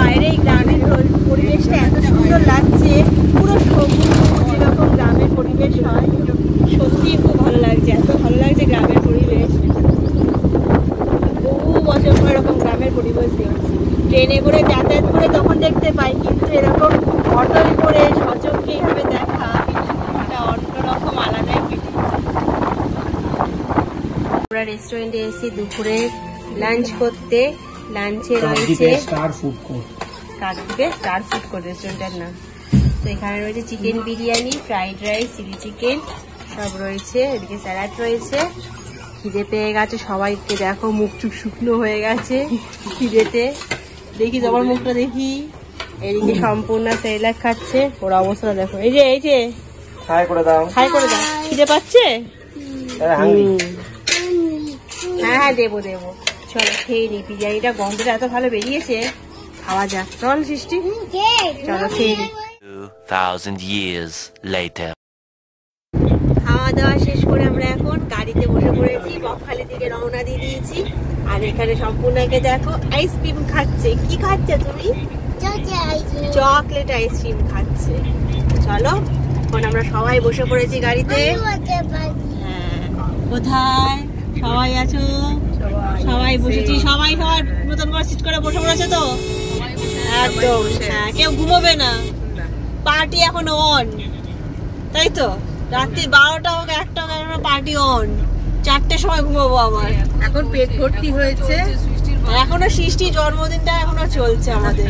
বাইরে গ্রামের পরিবেশটা এত সুন্দর লাগছে, পুরো সবুজ যেরকম গ্রামের পরিবেশ হয়, সত্যি খুব ভালো লাগছে। এত ভালো লাগছে গ্রামের পরিবেশ, বহু বছর পর এরকম গ্রামের পরিবেশ দেখছি। ট্রেনে করে যাতায়াত করে তখন দেখতে পাই, কিন্তু এরকম অটোয় করে সচক্ষে এইভাবে দেখা এটা অন্যরকম আলাদা। আমরা রেস্টুরেন্টে এসেছি দুপুরে লাঞ্চ করতে। লাঞ্চে রয়েছে star food court, star food court রেস্টুরেন্টের নাম। তো এখানে রয়েছে chicken biryani, fried rice, chilli chicken সব রয়েছে। এদিকে স্যালাড রয়েছে। খিদে পেয়ে গেছে সবাইকে, দেখো মুখ চুখ শুকনো হয়ে গেছে খিদেতে। দেখি তোমার মুখটা দেখি। এদিকে সম্পূর্ণ স্যালাড খাচ্ছে, ওর অবস্থা দেখো। এই যে হাই করে দাও, খিদে পাচ্ছে। হ্যাঁ দেবো। চলো খেয়ে নি। বিরিয়ানিটা গন্ধটা এত ভালো বেরিয়েছে, খাওয়া যাক। চল সৃষ্টি, চলো খেয়ে নি। 2000 years later. খাওয়া দাওয়া শেষ করে আমরা এখন গাড়িতে বসে পড়েছি, বকখালি থেকে রওনা দিয়ে দিয়েছি। আর এখানে সম্পূর্ণকে দেখো আইসক্রিম খাচ্ছে। কি খাচ্ছে তুমি? চকলেট আইসক্রিম খাচ্ছে। চলো এখন আমরা সবাই বসে পড়েছি গাড়িতে। হ্যাঁ, কোথায় সবাই আছো? সবাই বসেছি, সবাই সবার মতন করে সিট করে বসে পড়েছে তো একদম। হ্যাঁ, কেউ ঘুমোবে না, পার্টি এখন অন, তাই তো? রাত্রি 12টা হোক 1টা হোক এখন পার্টি অন। 4টের সময় ঘুমাবো আবার। এখন পেট ভর্তি হয়েছে, এখনো সৃষ্টির জন্মদিনটা এখনো চলছে আমাদের,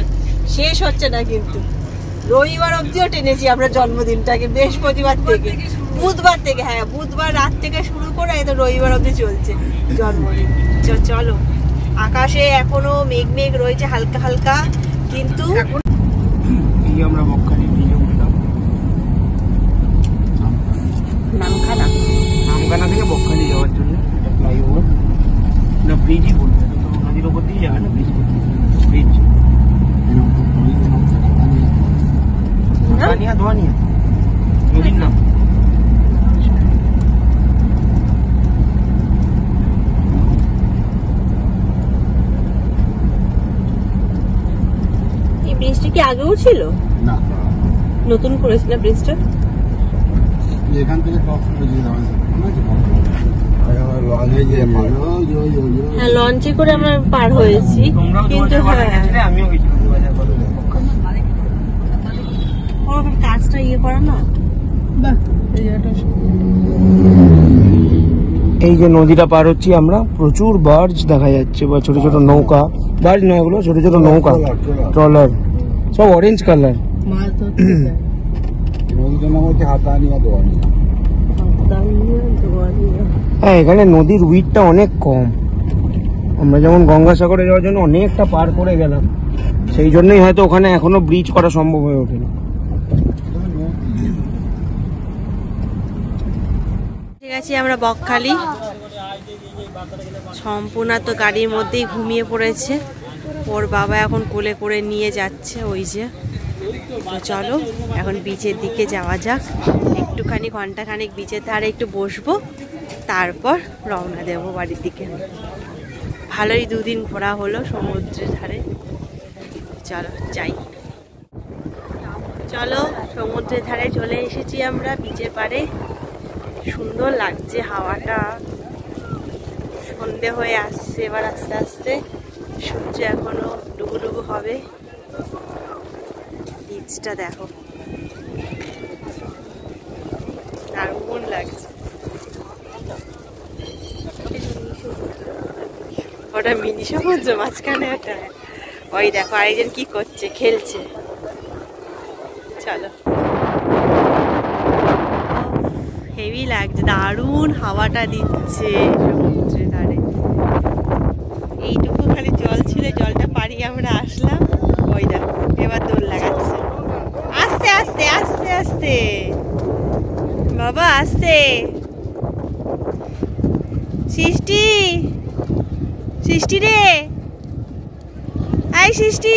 শেষ হচ্ছে না কিন্তু। রবিবার অব্দিও টেনেছি আমরা জন্মদিনটাকে, বৃহস্পতিবার থেকে বুধবার থেকে। হ্যাঁ, বুধবার রাত থেকে শুরু করে একদম রবিবার অব্দি চলছে জন্মদিন। চলো, আকাশে এখনো মেঘ রয়েছে হালকা হালকা, কিন্তু আমরা বকখালি ব্রিজে উঠলাম। নামখানা থেকে বকখালি যাওয়ার জন্য এটা ফ্লাইওভার না ব্রিজই বলবে, নদীর ওপর দিয়ে যাবে না, ব্রিজ ধোয়ানিয়া নদীর নাম। এই ব্রিজটা কি আগেও ছিল? না, নতুন করেছিল ব্রিজটা। এখান থেকে হ্যাঁ, লঞ্চে করে আমরা পার হয়েছি, কিন্তু আমিও কাজটা করা না। এই যে নদীটা পার হচ্ছি আমরা, প্রচুর বার্জ দেখা যাচ্ছে, বা ছোট ছোট নৌকা। বার্জ নয়, এগুলো ছোট ছোট নৌকা, ট্রলার, সব অরেঞ্জ কালার। হ্যাঁ, এখানে নদীর উইডটা অনেক কম। আমরা যেমন গঙ্গাসাগরে যাওয়ার জন্য অনেকটা পার করে গেলাম, সেই জন্যই হয়তো ওখানে এখনো ব্রিজ করা সম্ভব হয়ে ওঠেনি। ঠিক আছে, আমরা বকখালি। সম্পূর্ণ তো গাড়ির মধ্যেই ঘুমিয়ে পড়েছে, ওর বাবা এখন কোলে করে নিয়ে যাচ্ছে ওই যে। চলো এখন বিচের দিকে যাওয়া যাক, একটুখানি ঘন্টাখানিক বিচের ধারে একটু বসবো, তারপর রওনা দেবো বাড়ির দিকে। ভালোই দুদিন ঘোরা হলো সমুদ্রের ধারে। চলো যাই। চলো সমুদ্রের ধারে চলে এসেছি আমরা, বিচের পাড়ে। সুন্দর লাগছে হাওয়াটা, সন্ধে হয়ে আসছে এবার আস্তে আস্তে, সূর্য এখনো ডুবুডুবু হবে। বিচটা দেখো, দারুণ লাগছে। ওটা মিনি সমুদ্র, মাঝখানে ওটা। ওই দেখো আরেকজন কি করছে, খেলছে। চলো, হেভি লাগছে, দারুণ হাওয়াটা দিচ্ছে সমুদ্রের ধারে। এইটুকু খালি জল ছিল, জলটা পাড়িয়ে আমরা আসলাম। ওই দেখো এবার দোল লাগাচ্ছে। আস্তে আস্তে আস্তে আস্তে বাবা, আস্তে। সৃষ্টি, সৃষ্টি রে, আই সৃষ্টি,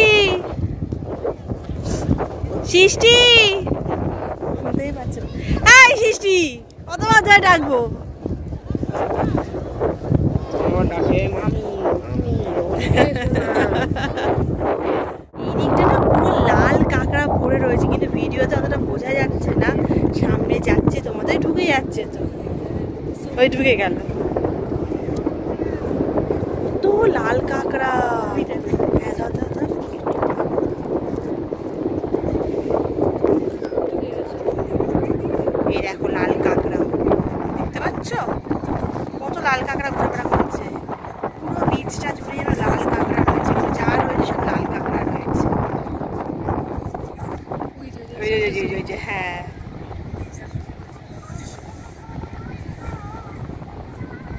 সৃষ্টি শুনতেই পাচ্ছে না। আই সৃষ্টি, কতবার ধরে ডাকবো? এই দিকটা ওই ঢুকে গেল তো লাল কাঁকড়া। এই দেখো লাল কাঁকড়া, দেখতে পাচ্ছ কত লাল কাঁকড়া ঘোরাফেরা করছে। পুরো বীজটা জুড়ে যেন লাল কাঁকড়া রয়েছে, যা রয়েছে সব লাল কাঁকড়া রয়েছে। হ্যাঁ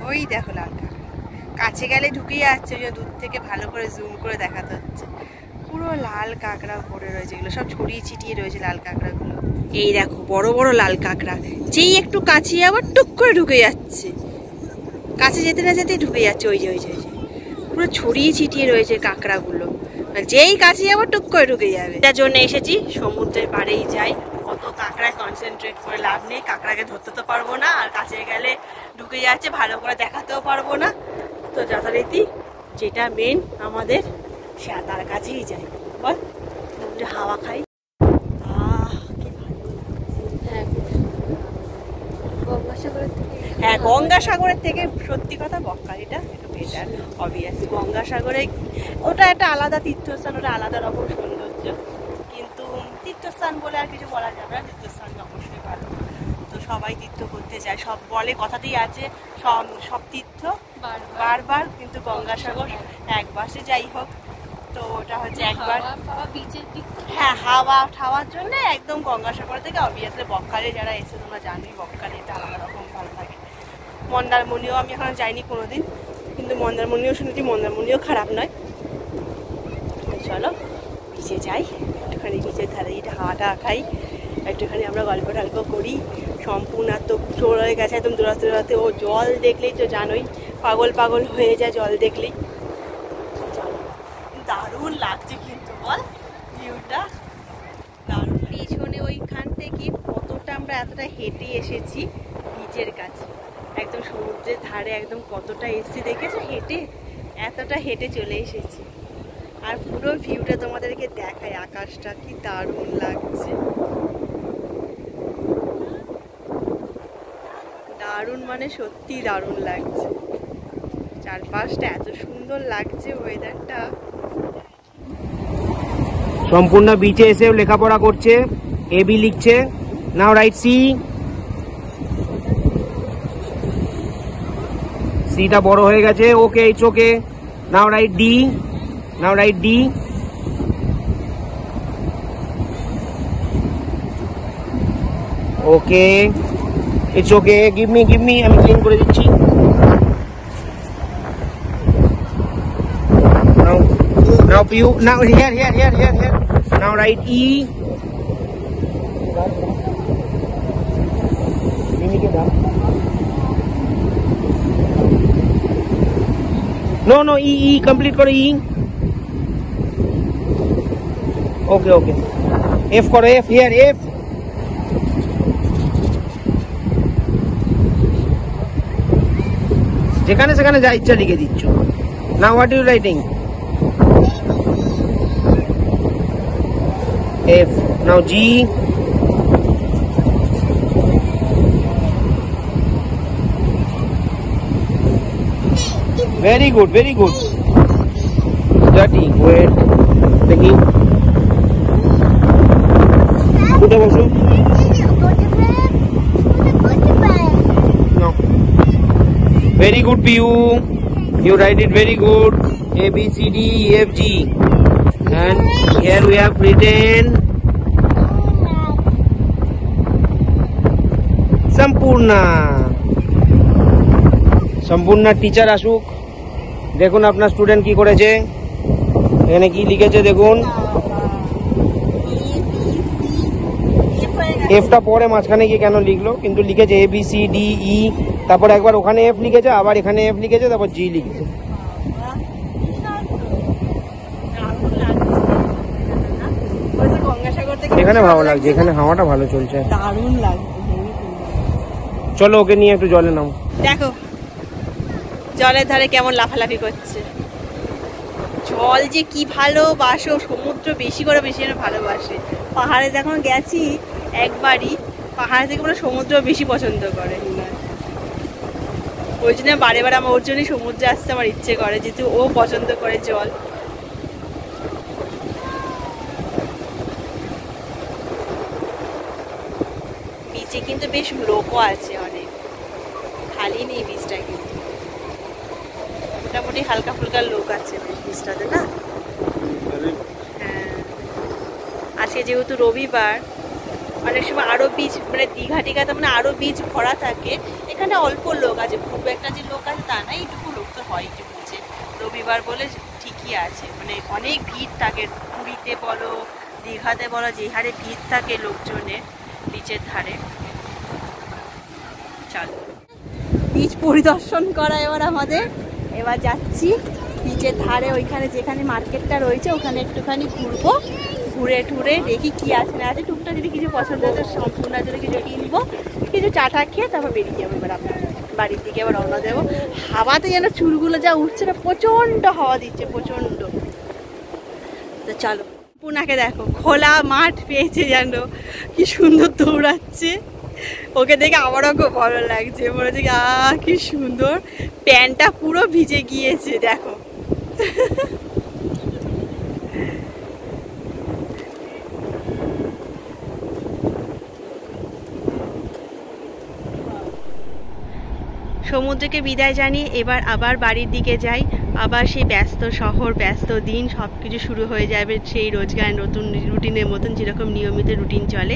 ওই দেখো লাল কাঁকড়া, কাছে গেলে ঢুকে যাচ্ছে, দূর থেকে ভালো করে জুম করে দেখাতে হচ্ছে। পুরো লাল কাঁকড়া ভরে রয়েছে, এগুলো সব ছড়িয়ে ছিটিয়ে রয়েছে লাল কাঁকড়াগুলো। এই দেখো বড় বড় লাল কাঁকড়া, যেই একটু কাছে আবার টুক করে ঢুকে যাচ্ছে, কাছে যেতে না যেতেই ঢুকে যাচ্ছে। ওই যে পুরো ছড়িয়ে ছিটিয়ে রয়েছে কাঁকড়াগুলো, যেই কাছে আবার টুক করে ঢুকে যাবে। তার জন্য এসেছি সমুদ্রের পাড়েই যাই, অত কাঁকড়ায় কনসেন্ট্রেট করে লাভ নেই, কাঁকড়াকে ধরতে তো পারবো না, আর কাছে গেলে ঢুকে যাচ্ছে, ভালো করে দেখাতেও পারবো না। তো যথারীতি যেটা মেন আমাদের, সে তার কাছেই যাই, বল হাওয়া খাই। হ্যাঁ গঙ্গাসাগরের থেকে সত্যি কথা বকখালিটা একটু বেটার, অবভিয়াসলি। গঙ্গাসাগরে ওটা একটা আলাদা তীর্থস্থান, ওটা আলাদা রকম সৌন্দর্য, কিন্তু তীর্থস্থান বলে আর কিছু বলা যাবে না, তীর্থস্থান অবশ্যই ভালো। তো সবাই তীর্থ করতে যায়, সব বলে কথাতেই আছে সব তীর্থ বারবার, কিন্তু গঙ্গাসাগর একবার। সে যাই হোক, তো ওটা হচ্ছে একবার হ্যাঁ হাওয়া ঠাওয়ার জন্য একদম গঙ্গাসাগর থেকে অবভিয়াসলি বকখালি যারা এসে তোমরা জানোই, বকখালি এটা আলাদা রকম ভালো লাগে। মন্দারমণিও আমি এখন যাইনি কোনোদিন, কিন্তু মন্দারমণিও শুনেছি মন্দারমণিও খারাপ নয়। চলো বিচে যাই, একটুখানি বিচের ধারে এটা হাওয়াটা খাই, একটুখানি আমরা গল্প টল্প করি। সম্পূর্ণ তো চলে গেছে একদম দৌড়াতে দৌড়াতে, ও জল দেখলেই তো জানোই পাগল পাগল হয়ে যায় জল দেখলেই। দারুণ লাগছে কিন্তু বল ভিউটা, দারুণ। পিছনে ওইখান থেকে কতটা আমরা এতটা হেঁটে এসেছি বিচের কাছে, একদম সমুদ্রের ধারে একদম কতটা এসেছি দেখেছো, হেঁটে এতটা হেঁটে চলে এসেছি। আর পুরো ভিউটা তোমাদেরকে দেখায়, আকাশটা কি দারুণ লাগছে, দারুণ মানে সত্যি দারুণ লাগছে, চারপাশটা এত সুন্দর লাগছে, ওয়েদারটা। সম্পূর্ণ বিচে এসে লেখাপড়া করছে, এবি লিখছে। নাও রাইট সি, সিটা বড় হয়ে গেছে, okay it's okay. Now right D, now right D. Okay it's okay, give me, আমি ক্লিন করে দিচ্ছি। Now you, now here. Now write E. No, E, complete karo E. Okay. F karo, F here, F. যেখানে সেখানে যা ইচ্ছা লিখে দিচ্ছ। Now what are you writing? F. Now G. Very good. Dirty. Wait. Taking. Put up also. No. Very good, Piyu. You write it very good. A, B, C, D, E, F, G. And here we have written সম্পূর্ণ teacher আসুক, দেখুন আপনার student কি করেছে, এখানে কি লিখেছে দেখুন। এফটা পরে মাঝখানে গিয়ে কেন লিখলো, কিন্তু লিখেছে A B C D E, তারপর একবার ওখানে এফ লিখেছে, আবার এখানে এফ লিখেছে, তারপর জি লিখেছে। এখানে ভালো লাগছে, এখানে হাওয়াটা ভালো চলছে, দারুণ লাগছে। চলো ওকে নিয়ে একটু জলে নাও। দেখো জলের ধারে কেমন লাফালাফি করছে, জল যে কি ভালোবাসো, সমুদ্র বেশি ভালোবাসে। পাহাড়ে যখন গেছি একবারই, পাহাড় থেকে মানে সমুদ্র বেশি পছন্দ করে। ওই জন্য বারে বারে আমার ওর জন্যই সমুদ্রে আসতে আমার ইচ্ছে করে, যেহেতু ও পছন্দ করে জল। বিচে কিন্তু বেশ লোকও আছে অনেক, খালি নেই বিচটা, কিন্তু মোটামুটি হালকা ফুলকা লোক আছে বিচটাতে না। হ্যাঁ, আজকে যেহেতু রবিবার, অনেক সময় আরো বীজ মানে দীঘা টিঘাতে মানে আরো বীজ ভরা থাকে, এখানে অল্প লোক আছে, খুব একটা যে লোক আছে তা না, এইটুকু লোক তো হয় একটু বুঝে, রবিবার বলে ঠিকই আছে, মানে অনেক ভিড় থাকে। পুরীতে বলো দীঘাতে বলো যে হারে ভিড় থাকে লোকজনের বিচের ধারে। চলো বীচ পরিদর্শন করা এবার আমাদের, এবার যাচ্ছি বিচের ধারে, ওইখানে যেখানে মার্কেটটা রয়েছে ওখানে একটুখানি ঘুরবো, ঘুরে টুরে দেখি কি আছে না আছে, টুকটাক যদি কিছু পছন্দ হতো সম্পূর্ণ যদি কিছু কিনবো, কিছু চাটা খেয়ে তারপর বেরিয়ে যাবো এবার আপনার বাড়ির দিকে এবার রওনা দেবো। হাওয়াতে যেন চুলগুলো যা উঠছে না, প্রচণ্ড হাওয়া দিচ্ছে, প্রচণ্ড। তো চলো, পুনাকে দেখো খোলা মাঠ পেয়েছে, যেন কি সুন্দর দৌড়াচ্ছে, ওকে দেখে আমারও খুব ভালো লাগছে, মনে হচ্ছে কি সুন্দর, প্যান্টটা পুরো ভিজে গিয়েছে দেখো। সমুদ্রকে বিদায় জানিয়ে এবার আবার বাড়ির দিকে যাই, আবার সেই ব্যস্ত শহর, ব্যস্ত দিন, সব কিছু শুরু হয়ে যাবে সেই রোজগার নতুন রুটিনের মতন, যেরকম নিয়মিত রুটিন চলে।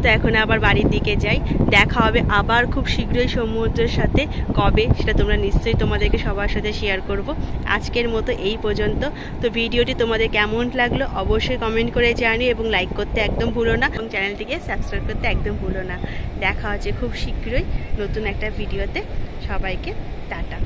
তো এখন আবার বাড়ির দিকে যাই, দেখা হবে আবার খুব শীঘ্রই সমুদ্রের সাথে, কবে সেটা তোমরা নিশ্চয়ই তোমাদেরকে সবার সাথে শেয়ার করব। আজকের মতো এই পর্যন্ত। তো ভিডিওটি তোমাদের কেমন লাগলো অবশ্যই কমেন্ট করে জানিও, এবং লাইক করতে একদম ভুলো না, এবং চ্যানেলটিকে সাবস্ক্রাইব করতে একদম ভুলো না। দেখা হচ্ছে খুব শীঘ্রই নতুন একটা ভিডিওতে। সবাইকে টাটা।